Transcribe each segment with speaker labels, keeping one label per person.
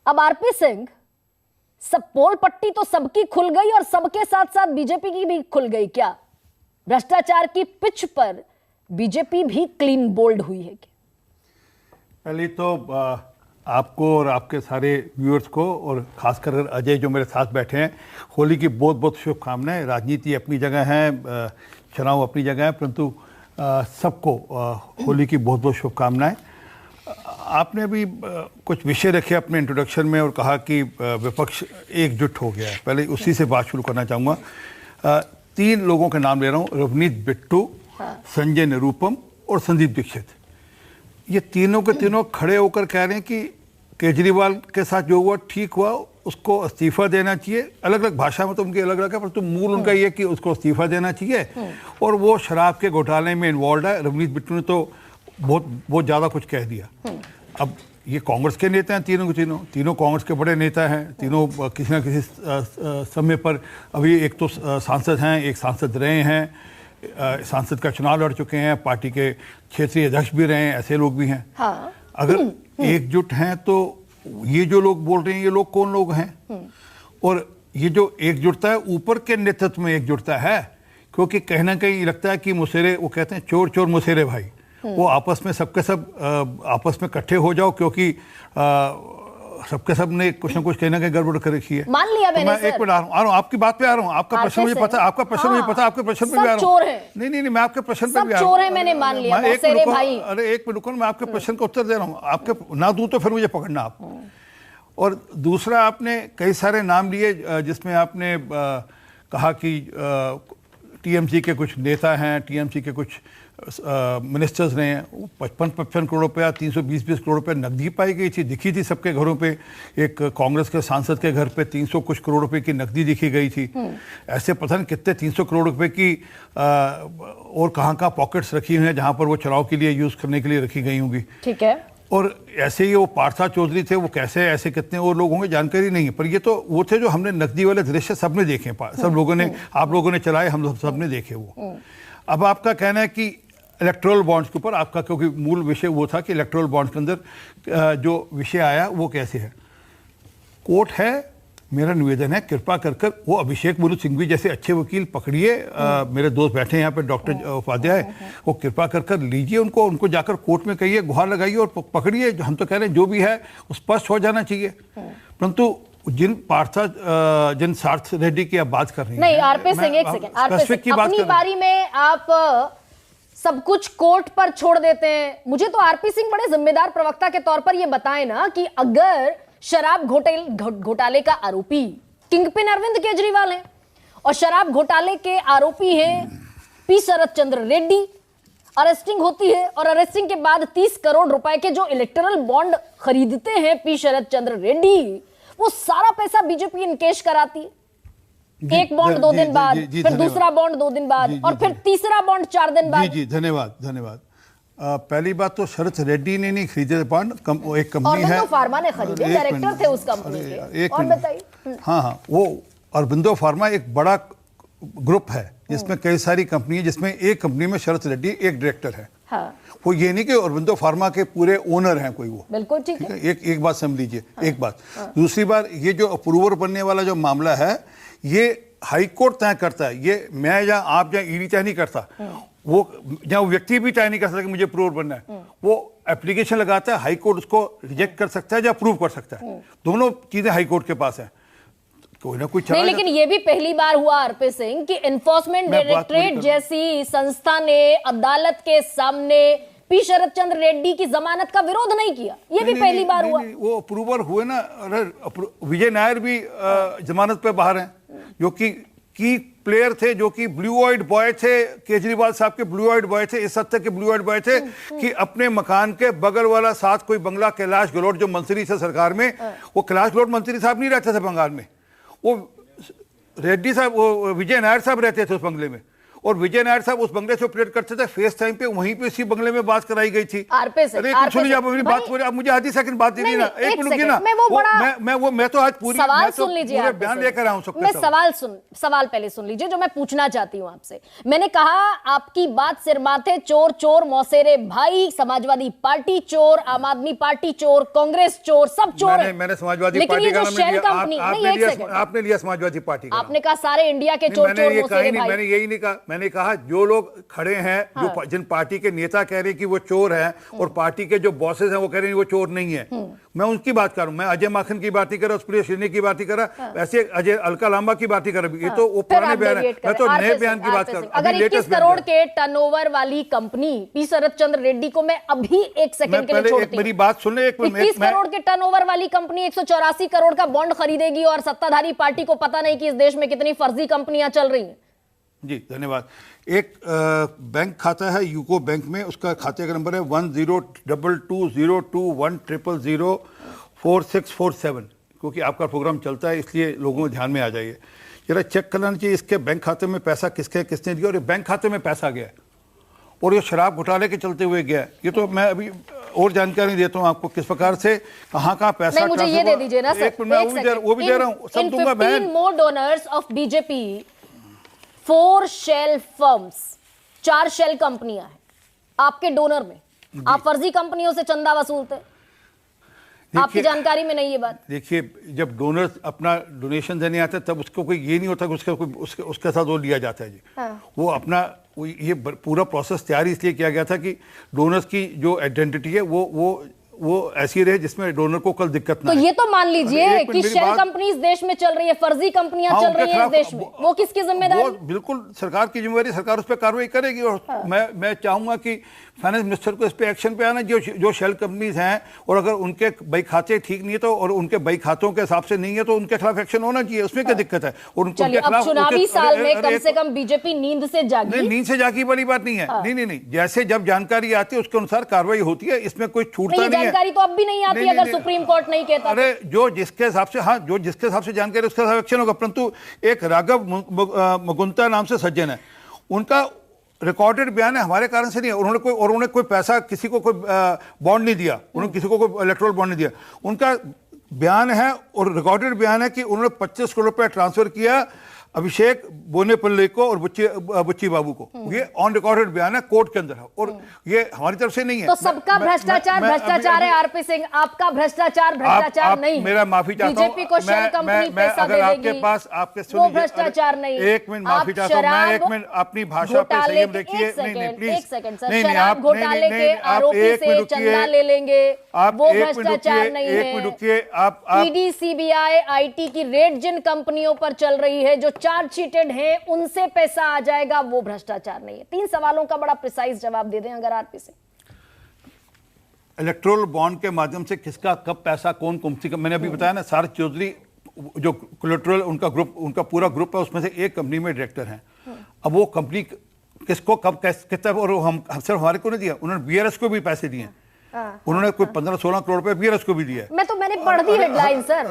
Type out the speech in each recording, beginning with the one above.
Speaker 1: अब आरपी सिंह, सब पोल पट्टी तो सबकी खुल गई और सबके साथ साथ बीजेपी की भी खुल गई क्या? भ्रष्टाचार की पिच पर बीजेपी भी क्लीन बोल्ड हुई है क्या?
Speaker 2: पहले तो आपको और आपके सारे व्यूअर्स को और खासकर अजय जो मेरे साथ बैठे हैं, होली की बहुत बहुत शुभकामनाएं। राजनीति अपनी जगह है, चुनाव अपनी जगह है, परंतु सबको होली की बहुत बहुत शुभकामनाएं। आपने भी कुछ विषय रखे अपने इंट्रोडक्शन में और कहा कि विपक्ष एकजुट हो गया है। पहले उसी से बात शुरू करना चाहूँगा। 3 लोगों के नाम ले रहा हूँ, रवनीत बिट्टू, संजय निरुपम और संदीप दीक्षित। ये तीनों के तीनों खड़े होकर कह रहे हैं कि केजरीवाल के साथ जो हुआ ठीक हुआ, उसको इस्तीफा देना चाहिए। अलग अलग भाषा में तो उनकी अलग अलग है, परंतु मूल उनका ये कि उसको इस्तीफा देना चाहिए और वो शराब के घोटाले में इन्वॉल्व है। रवनीत बिट्टू ने तो बहुत ज़्यादा कुछ कह दिया। अब ये कांग्रेस के नेता हैं, तीनों के तीनों कांग्रेस के बड़े नेता हैं। तीनों किसी न किसी समय पर, अभी एक तो सांसद हैं, एक सांसद रहे हैं, सांसद का चुनाव लड़ चुके हैं, पार्टी के क्षेत्रीय अध्यक्ष भी रहे हैं, ऐसे लोग भी हैं। हाँ। अगर एकजुट हैं तो ये जो लोग बोल रहे हैं, ये लोग कौन लोग हैं? और ये जो एकजुटता है ऊपर के नेतृत्व में एकजुटता है, क्योंकि कहीं ना कहीं लगता है कि मुसेरे, वो कहते हैं चोर चोर मुसेरे भाई, वो आपस में सबके सब आपस में इकट्ठे हो जाओ, क्योंकि सबके सब ने कुछ ना कुछ कहीं ना कहीं गड़बड़ कर रखी है।
Speaker 1: मान लिया मैंने।
Speaker 2: मैं एक मिनट आ रहा हूँ, आपकी बात पे आ रहा हूँ। आपका प्रश्न मुझे पता, आपका प्रश्न मुझे पता, आपके प्रश्न पे भी आ रहा हूँ। नहीं, मैं आपके प्रश्न पे भी आ रहा हूँ।
Speaker 1: मैंने मान लिया।
Speaker 2: अरे एक मिनट रुको, मैं आपके प्रश्न का उत्तर दे रहा हूँ। आपके ना दूं तो फिर मुझे पकड़ना आप। और दूसरा, आपने कई सारे नाम लिए जिसमें आपने कहा कि टीएमसी के कुछ नेता हैं, टीएमसी के कुछ मिनिस्टर्स रहे हैं। 55 करोड़ रुपया, 320 करोड़ रुपया नकदी पाई गई थी, दिखी थी सबके घरों पे। एक कांग्रेस के सांसद के घर पे 300 कुछ करोड़ रुपए की नकदी दिखी गई थी। ऐसे पता नहीं कितने 300 करोड़ रुपए की और कहाँ पॉकेट्स रखी हुई हैं जहाँ पर वो चुनाव के लिए यूज करने के लिए रखी गई होंगी।
Speaker 1: ठीक है।
Speaker 2: और ऐसे ही वो पार्था चौधरी थे, वो कैसे ऐसे कितने और लोग होंगे जानकारी नहीं है, पर ये तो वो थे जो हमने नकदी वाले दृश्य सबने देखे, सब लोगों ने, आप लोगों ने चलाए, हम लोग सबने देखे वो। अब आपका कहना है कि इलेक्टोरल बॉन्ड्स के ऊपर आपका, क्योंकि मूल विषय वो था कि इलेक्टोरल बॉन्ड्स के अंदर जो विषय आया वो कैसे है। कोर्ट है, मेरा निवेदन है कृपा कर वो अभिषेक मनु सिंघवी जैसे अच्छे वकील पकड़िए। मेरे दोस्त बैठे हैं यहाँ पे, डॉक्टर उपाध्याय, वो कृपा कर लीजिए उनको जाकर कोर्ट में कहिए, गुहार लगाइए और पकड़िए। हम तो कह रहे हैं जो भी है स्पष्ट हो जाना चाहिए। परंतु जिन सार्थ रेड्डी की आप बात कर रही हैं,
Speaker 1: नहीं आरपी सिंह, एक सेकंड, अपनी बारी में आप सब कुछ कोर्ट पर छोड़ देते हैं। मुझे तो आरपी सिंह बड़े जिम्मेदार प्रवक्ता के तौर पर यह बताएं ना कि अगर शराब घोटाले का आरोपी किंगपिन अरविंद केजरीवाल हैं और शराब घोटाले के आरोपी हैं पी शरद चंद्र रेड्डी, अरेस्टिंग होती है और अरेस्टिंग के बाद 30 करोड़ रुपए के जो इलेक्टोरल बॉन्ड खरीदते हैं पी शरद चंद्र रेड्डी, वो सारा पैसा बीजेपी इनकेश कराती है। एक बॉन्ड 2 दिन बाद, फिर दूसरा बॉन्ड 2 दिन बाद, और फिर तीसरा बॉन्ड 4 दिन बाद।
Speaker 2: जी धन्यवाद। पहली बात तो शरद रेड्डी ने नहीं खरीदे बॉन्ड, एक कंपनी है,
Speaker 1: अरबिंदो फार्मा ने खरीदे, डायरेक्टर थे उस कंपनी के। और बताइए।
Speaker 2: हाँ, वो अरबिंदो फार्मा एक बड़ा ग्रुप है जिसमें कई सारी कंपनी है, जिसमें एक कंपनी में शरद रेड्डी एक डायरेक्टर है। हाँ। वो ये नहीं कि अरबिंदो फार्मा के पूरे ओनर हैं कोई, वो
Speaker 1: बिल्कुल ठीक है।
Speaker 2: एक बात समझ लीजिए। हाँ। एक बात। हाँ। दूसरी बात, ये जो अप्रूवर बनने वाला जो मामला है, ये हाई कोर्ट तय करता है। ये मैं या आप या ईडी तय नहीं करता, वो जहाँ व्यक्ति भी तय नहीं कर सकता कि मुझे अप्रूवर बनना है। वो एप्लीकेशन लगाता है, हाई कोर्ट उसको रिजेक्ट कर सकता है या अप्रूव कर सकता है। दोनों चीजें हाई कोर्ट के पास है। कोई ना कोई चला
Speaker 1: नहीं, लेकिन ये भी पहली बार हुआ आरपी सिंह कि एनफोर्समेंट डायरेक्टरेट जैसी संस्था ने अदालत के सामने पी शरद चंद्र रेड्डी की जमानत का विरोध नहीं किया। ये भी पहली बार हुआ।
Speaker 2: वो अप्रूवर हुए ना। विजय नायर भी जमानत पे बाहर हैं, जो कि की प्लेयर थे, जो कि ब्लू आइड बॉय थे, केजरीवाल साहब के ब्लू आइड बॉय थे, इस हद तक के ब्लू आइड बॉय थे कि अपने मकान के बगल वाला साथ कोई बंगला, कैलाश गहलोत जो मंत्री थे सरकार में, वो कैलाश गहलोत मंत्री साहब नहीं रहते थे बंगाल में, वो रेड्डी साहब, वो विजय नायर साहब रहते थे उस बंगले में। और विजय नायर साहब उस बंगले से ऑपरेट करते थे, फेस टाइम पे वहीं पे इसी बंगले में बात कराई गई थी। सुनिए, आप मेरी बात पूरी, आप मुझे आधी सेकंड बात दीजिए ना, एक मिनट की ना, मैं तो आज पूरी
Speaker 1: सवाल सुन लीजिए,
Speaker 2: बयान लेकर आऊं सबके।
Speaker 1: मैं सवाल पहले सुन लीजिए जो मैं पूछना चाहती हूं आपसे। मैंने कहा आपकी बात सिर माथे, चोर चोर मौसेरे भाई, समाजवादी पार्टी चोर, आम आदमी पार्टी चोर, कांग्रेस चोर, सब चोर है।
Speaker 2: मैंने समाजवादी पार्टी का नाम नहीं लिया, आपने लिया समाजवादी पार्टी का।
Speaker 1: आपने कहा सारे इंडिया के चोर चोर मौसेरे भाई।
Speaker 2: मैंने यही नहीं कहा, मैंने कहा जो लोग खड़े हैं, जो जिन पार्टी के नेता कह रहे हैं कि वो चोर हैं और पार्टी के जो बॉसेस हैं वो कह रहे हैं वो चोर नहीं है, मैं उनकी बात कर रहा हूं। मैं अजय माखन की बात नहीं कर रहा, सुप्रिया श्रीनी की बात नहीं कर रहा, ऐसे अजय अलका लांबा की बात नहीं कर रहा। ये तो वो पुराने बयान है, मैं तो नए बयान की बात कर रहा हूं।
Speaker 1: अगर 21 करोड़ के टर्नओवर वाली कंपनी पी शरद चंद्र रेड्डी को मैं अभी एक सेकंड के लिए छोड़ती हूं,
Speaker 2: मेरी बात सुन ले।
Speaker 1: 21 करोड़ के टर्नओवर वाली कंपनी 184 करोड़ का बॉन्ड खरीदेगी और सत्ताधारी पार्टी को पता नहीं कि इस देश में कितनी फर्जी कंपनियां चल रही हैं।
Speaker 2: जी धन्यवाद। एक बैंक खाता है यूको बैंक में, उसका खाते का नंबर है 102201004647, क्योंकि आपका प्रोग्राम चलता है इसलिए लोगों को ध्यान में आ जाइए। जरा चेक करना चाहिए इसके बैंक खाते में पैसा किसने दिया, और बैंक खाते में पैसा गया और ये शराब घोटाले के चलते हुए गया। ये तो मैं अभी और जानकारी देता हूं आपको किस प्रकार से कहां पैसा।
Speaker 1: मुझे ये दे दीजिए ना सर,
Speaker 2: वो भी दे रहा हूं, सब दूंगा।
Speaker 1: 15 more donors of BJP, 4 shell firms, 4 shell कंपनियां हैं आपके डोनर में। आप फर्जी कंपनियों से चंदा वसूलते, आपकी जानकारी में नहीं ये बात।
Speaker 2: देखिए, जब डोनर्स अपना डोनेशन देने आते हैं तब उसको कोई ये नहीं होता कि उसके साथ वो लिया जाता है जी। वो अपना ये पूरा प्रोसेस तैयार इसलिए किया गया था कि डोनर्स की जो आइडेंटिटी है वो ऐसी रहे जिसमें डोनर को कल दिक्कत ना।
Speaker 1: तो ये तो मान लीजिए कि शेल कंपनी इस देश में चल रही है, फर्जी कंपनियां चल रही हैं इस देश में, वो किसकी जिम्मेदारी?
Speaker 2: बिल्कुल सरकार की जिम्मेदारी, सरकार उस पर कार्रवाई करेगी। और मैं चाहूंगा कि फाइनेंस मिनिस्टर को इस पे एक्शन पे आना। जो शेल कंपनीज हैं और अगर उनके बही खाते ठीक नहीं है तो, और उनके बही खातों के हिसाब से नहीं है तो उनके खिलाफ एक्शन होना चाहिए। उसमें क्या दिक्कत है? और उनके खिलाफ
Speaker 1: चुनावी साल में कम से कम बीजेपी नींद से जागी।
Speaker 2: नींद से जागी बड़ी बात नहीं है। नहीं, जैसे जब जानकारी आती है उसके अनुसार कार्रवाई होती है, इसमें कोई छूटता नहीं है।
Speaker 1: जानकारी तो अब भी नहीं आती अगर सुप्रीम कोर्ट नहीं कहता।
Speaker 2: अरे जो जिसके हिसाब से जानकारी उसके हिसाब एक्शन होगा। परंतु एक राघव मुगुंता नाम से सज्जन है, उनका रिकॉर्डेड बयान है, हमारे कारण से नहीं है। उन्होंने कोई पैसा किसी को कोई बॉन्ड नहीं दिया, उन्होंने किसी को कोई इलेक्टोरल बॉन्ड नहीं दिया। उनका बयान है और रिकॉर्डेड बयान है कि उन्होंने 25 करोड़ रुपया ट्रांसफर किया अभिषेक बोनेपल्ले को और बुच्ची बाबू को। ये ऑन रिकॉर्डेड बयान है, कोर्ट के अंदर है, और ये हमारी तरफ से नहीं है।
Speaker 1: तो सबका भ्रष्टाचार है आरपी सिंह, आपका भ्रष्टाचार नहीं।
Speaker 2: मेरा माफी चाहता हूं,
Speaker 1: बीजेपी को शेल कंपनी पैसा दे देगी,
Speaker 2: आपके पास आपके
Speaker 1: वो भ्रष्टाचार नहीं।
Speaker 2: एक मिनट माफी चाहता हूं मैं, एक मिनट अपनी भाषा पे संयम रखिए। नहीं प्लीज,
Speaker 1: एक सेकंड सर, शराब घोटाले के आरोपी से चंदा ले लेंगे, वो भ्रष्टाचार नहीं है।
Speaker 2: एक मिनट रुकिए, आप
Speaker 1: ईडी सीबीआई आईटी की रेड जिन कंपनियों पर चल रही है जो चार्जशीटेड है उनसे पैसा आ जाएगा, वो भ्रष्टाचार नहीं है। 3 सवालों का बड़ा प्रिसाइज जवाब दे दें अगर आरपी सिंह।
Speaker 2: इलेक्ट्रोल बॉन्ड के माध्यम से किसका कब पैसा कौन सी, मैंने अभी बताया ना, सारथ चौधरी जो कोलेटरल उनका पूरा ग्रुप है, उसमें से एक कंपनी में डायरेक्टर हैं। अब वो कंपनी किसको कब कितना, और हम सिर्फ हमारे को नहीं दिया, उन्होंने बीआरएस को भी पैसे दिए। उन्होंने कोई 15-16 करोड़ रुपए बीआरएस को भी दिया।
Speaker 1: मैंने पढ़ दी headline sir.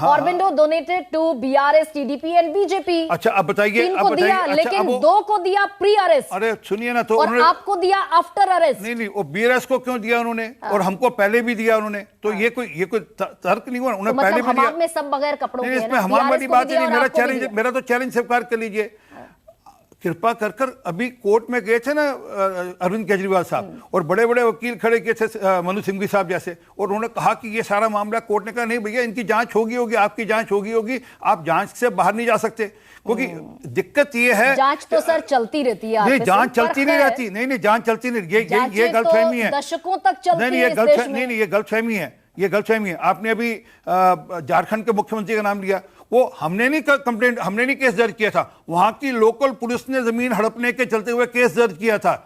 Speaker 1: Aurobindo donated to BRS, TDP and BJP.
Speaker 2: अच्छा अब बताइए,
Speaker 1: अब दिया, लेकिन 2 को दिया प्री अरेस्ट।
Speaker 2: अरे सुनिए ना, तो
Speaker 1: और आपको दिया आफ्टर अरेस्ट।
Speaker 2: नहीं, वो बीआरएस को क्यों दिया उन्होंने, और हमको पहले भी दिया उन्होंने, तो ये कोई तर्क नहीं हुआ। उन्होंने पहले भी दिया।
Speaker 1: में सब बगैर कपड़ों के,
Speaker 2: इसमें हमारी वाली बात नहीं। मेरा तो चैलेंज स्वीकार कर लीजिए, कृपा कर अभी कोर्ट में गए थे ना अरविंद केजरीवाल साहब, और बड़े बड़े वकील खड़े किए थे, मनु सिंघवी साहब जैसे, और उन्होंने कहा कि ये सारा मामला, कोर्ट ने कहा नहीं भैया इनकी जांच होगी, आपकी जांच होगी, आप जांच से बाहर नहीं जा सकते, क्योंकि दिक्कत ये है।
Speaker 1: जांच तो सर चलती रहती है।
Speaker 2: नहीं, जांच चलती नहीं रहती। नहीं, जांच चलती नहीं, ये गलतफहमी है।
Speaker 1: दशकों तक चलती है।
Speaker 2: नहीं, ये गलतफहमी है। आपने अभी झारखंड के मुख्यमंत्री का नाम लिया, वो हमने नहीं केस दर्ज किया था, वहां की लोकल पुलिस ने जमीन हड़पने के चलते हुए केस दर्ज किया था।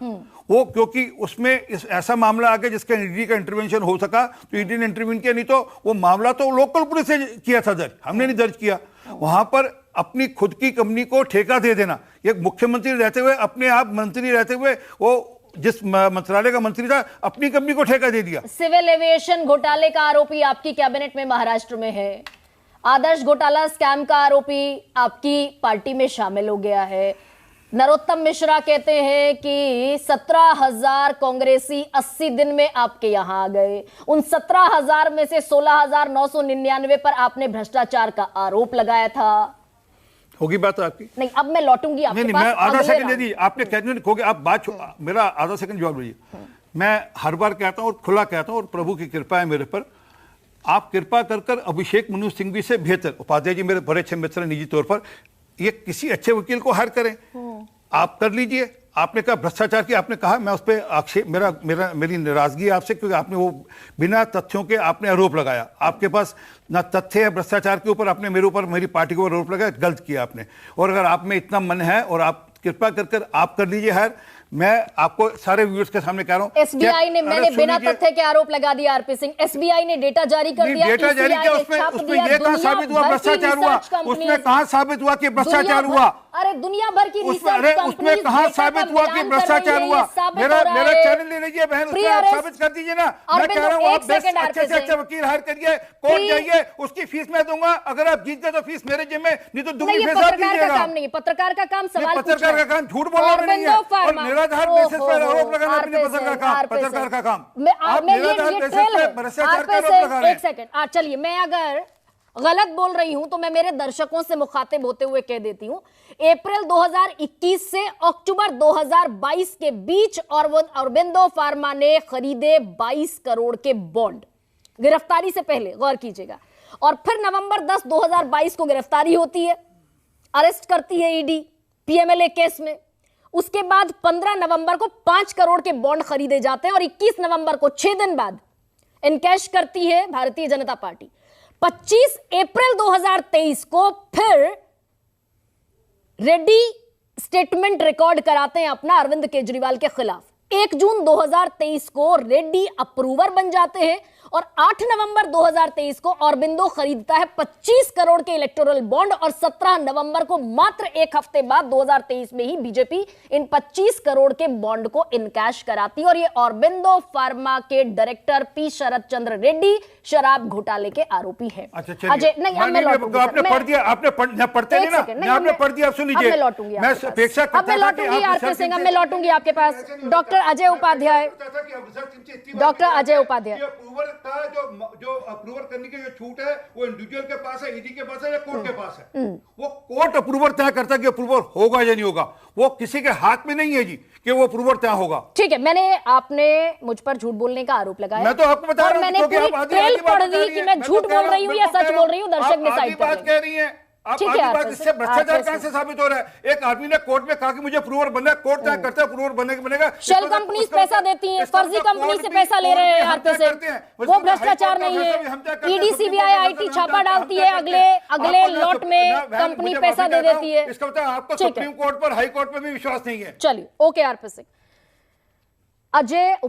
Speaker 2: वो क्योंकि उसमें ऐसा मामला आ गया जिसका ईडी का इंटरवेंशन हो सका, तो ईडी ने इंटरवीन किया, नहीं तो वो मामला तो लोकल पुलिस ने किया था दर्ज, हमने नहीं दर्ज किया। वहां पर अपनी खुद की कंपनी को ठेका दे देना, एक मुख्यमंत्री रहते हुए, अपने आप मंत्री रहते हुए, वो जिस मंत्रालय का मंत्री था अपनी कंपनी को ठेका दे दिया।
Speaker 1: सिविल एविएशन घोटाले का आरोपी आपकी कैबिनेट में महाराष्ट्र में है। आदर्श घोटाला स्कैम का आरोपी आपकी पार्टी में शामिल हो गया है। नरोत्तम मिश्रा कहते हैं कि 17,000 कांग्रेसी 80 दिन में आपके यहां आ गए। उन 17,000 में से 16,999 पर आपने भ्रष्टाचार का आरोप लगाया था।
Speaker 2: होगी बात आपकी?
Speaker 1: नहीं, अब मैं लौटूंगी आपके
Speaker 2: नहीं,
Speaker 1: पास।
Speaker 2: मैं आधा सेकंड दे दी आपने कहने हो गया, आप बात मेरा आधा सेकंड जवाब दीजिए। मैं हर बार कहता हूं और खुला कहता हूं और प्रभु की कृपा है मेरे पर, आप कृपा कर अभिषेक मनु सिंघवी से बेहतर, उपाध्याय जी मेरे बड़े अच्छे मित्र हैं निजी तौर पर, ये किसी अच्छे वकील को हायर करें, आप कर लीजिए। आपने कहा भ्रष्टाचार की, आपने कहा, मैं उस पर आक्षेप, मेरी नाराजगी आपसे, क्योंकि आपने वो बिना तथ्यों के आपने आरोप लगाया। आपके पास ना तथ्य है भ्रष्टाचार के ऊपर, आपने मेरे ऊपर, मेरी पार्टी के ऊपर आरोप लगाया, गलत किया आपने। और अगर आप में इतना मन है और आप कृपा कर आप कर लीजिए हायर। मैं आपको सारे व्यूअर्स के सामने कह रहा हूं,
Speaker 1: एसबीआई ने, मैंने बिना तथ्य के आरोप लगा दिया आरपी सिंह, एसबीआई ने डेटा जारी कर दिया,
Speaker 2: डेटा जारी किया, उसमें ये कहां साबित हुआ भ्रष्टाचार हुआ? उसमें कहां साबित हुआ कि भ्रष्टाचार हुआ?
Speaker 1: अरे दुनिया भर की रिसर्च कंपनी,
Speaker 2: उसमें कहां साबित हुआ कि भ्रष्टाचार हुआ? मेरा चैनल ले लीजिए बहन, उसमें आप साबित कर दीजिए ना। मैं कह रहा हूं आप अच्छे से अच्छे वकील हायर करिए, कोर्ट जाइए, उसकी फीस मैं दूंगा, अगर आप जीत गए तो फीस मेरे जिम्मे, नहीं तो दुगनी फीस आप दीजिएगा।
Speaker 1: पत्रकार का काम सवाल,
Speaker 2: पत्रकार का काम झूठ बोलना नहीं है और निराधार बेसिस पर आरोप लगाना भी नहीं पत्रकार का काम। आप निराधार बेसिस पर भ्रष्टाचार का आरोप लगा रहे हैं।
Speaker 1: एक सेकंड, चलिए, मैं अगर गलत बोल रही हूं तो मैं मेरे दर्शकों से मुखातिब होते हुए कह देती हूं, अप्रैल 2021 से अक्टूबर 2022 के बीच ऑरबिंदो फार्मा ने खरीदे 22 करोड़ के बॉन्ड, गिरफ्तारी से पहले, गौर कीजिएगा। और फिर नवंबर 10, 2022 को गिरफ्तारी होती है, अरेस्ट करती है ईडी पीएमएलए केस में। उसके बाद 15 नवंबर को 5 करोड़ के बॉन्ड खरीदे जाते हैं और 21 नवंबर को, 6 दिन बाद, इनकैश करती है भारतीय जनता पार्टी। 25 अप्रैल 2023 को फिर रेड्डी स्टेटमेंट रिकॉर्ड कराते हैं अपना अरविंद केजरीवाल के खिलाफ। 1 जून 2023 को रेड्डी अप्रूवर बन जाते हैं और 8 नवंबर 2023 को ऑरबिंदो खरीदता है 25 करोड़ के इलेक्टोरल बॉन्ड और 17 नवंबर को, मात्र एक हफ्ते बाद, 2023 में ही बीजेपी इन 25 करोड़ के बॉन्ड को इनकैश कराती है। और ये ऑरबिंदो फार्मा के डायरेक्टर पी शरद चंद्र रेड्डी शराब घोटाले के आरोपी है।
Speaker 2: अजय, नहीं, आपने पढ़ दिया, आपने पढ़ते नहीं ना, आपने पढ़ दिया, सुन लीजिए,
Speaker 1: मैं लौटूंगी,
Speaker 2: मैं अपेक्षा करता था कि
Speaker 1: आरपी सिंह, मैं लौटूंगी आपके पास। डॉक्टर अजय उपाध्याय, डॉक्टर अजय उपाध्याय,
Speaker 2: जो अप्रूवर करने की जो छूट है वो इंडिविजुअल के पास है, ईडी के पास है या कोर्ट के पास है? वो कोर्ट अप्रूवर तय करता है कि अप्रूवर होगा या नहीं होगा, वो किसी के हाथ में नहीं है जी कि वो अप्रूवर तय होगा।
Speaker 1: ठीक है, आपने मुझ पर झूठ बोलने का आरोप लगाया,
Speaker 2: मैं तो आपको बता रहा हूं,
Speaker 1: मैंने पूरी ट्रेल पढ़ दी कि मैं झूठ बोल रही हूं या सच बोल रही हूं, दर्शक डिसाइड
Speaker 2: कह रही है। आप आगे बात, इससे भ्रष्टाचार कहां से साबित हो रहा है? एक आदमी ने कोर्ट में कहा कि मुझे अप्रूवर बनना है, कोर्ट तय करता है अप्रूवर बनेगा।
Speaker 1: शेल कंपनीज पैसा देती हैं, फर्जी कंपनी से पैसा ले रहे हैं आरपी से, वो भ्रष्टाचार नहीं है। ईडी सीबीआई आईटी छापा डालती है, अगले लॉट में कंपनी पैसा दे देती है।
Speaker 2: इसका मतलब आपको सुप्रीम कोर्ट पर, हाई कोर्ट पर भी विश्वास नहीं है।
Speaker 1: चलिए, ओके आरपी सिंह। अजय